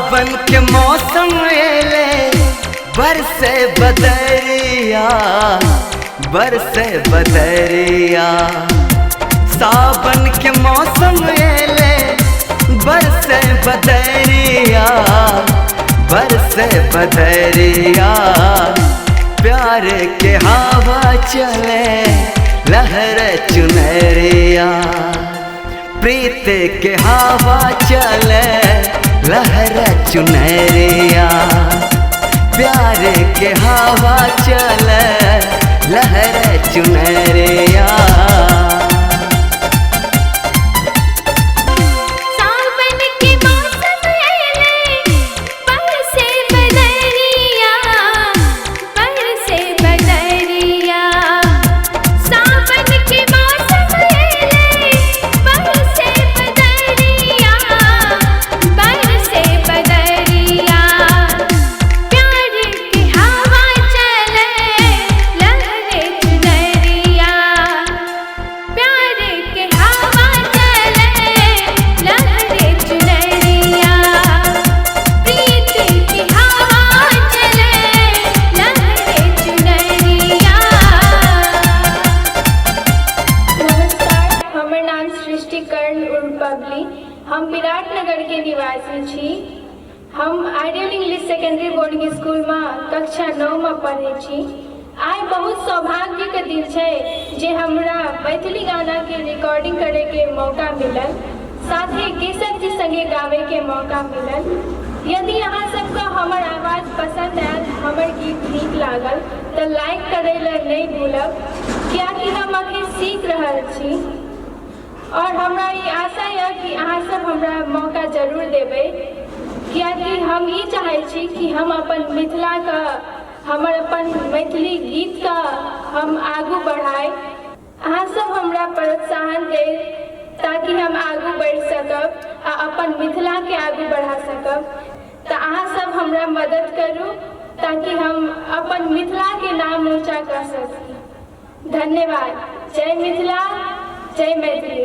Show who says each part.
Speaker 1: सावन के मौसम एले बरसे बदरिया, बरसे बदरिया। सावन के मौसम एले बरसे बदरिया, बरसे बदरिया। प्यार के हवा चले लहर चुनरिया, प्रीत के हवा चले लहर चुनरिया। प्यार के हवा चले लहर चुनरिया।
Speaker 2: हम विराटनगर के निवासी छी। हम ideal English secondary boarding school में कक्षा 9 में पढ़े छी। आइ बहुत सौभाग्य के दिन छै जे हमरा मैथिली गाना के रिकॉर्डिंग करे के मौका मिलल, साथ ही केसर जी संगे गावे के मौका मिलल। यदि अहाँ सबके हमर आवाज पसंद आयल, हमर गीत नीक लागल तो लाइक करे ला नहीं भूलब, कियाकि हम अखन सीख रहल छी। और हमरा ये आशा है कि अहाँ सब हमरा मौका जरूर देबै, कियाकि हम ये चाहे छी कि हम अपन मिथिला का, हमर अपन मैथिली गीत का हम आगू बढ़ाए। अहाँ सब हमरा प्रोत्साहन दे ताकि हम आगू बढ़ सकब आ अपन मिथिला के आगू बढ़ा सकब। तो अहाँ सब हमरा मदद करू ताकि हम अपन मिथिला के नाम ऊँचा कर सकी। धन्यवाद। जय मिथिला, जय मैथिली।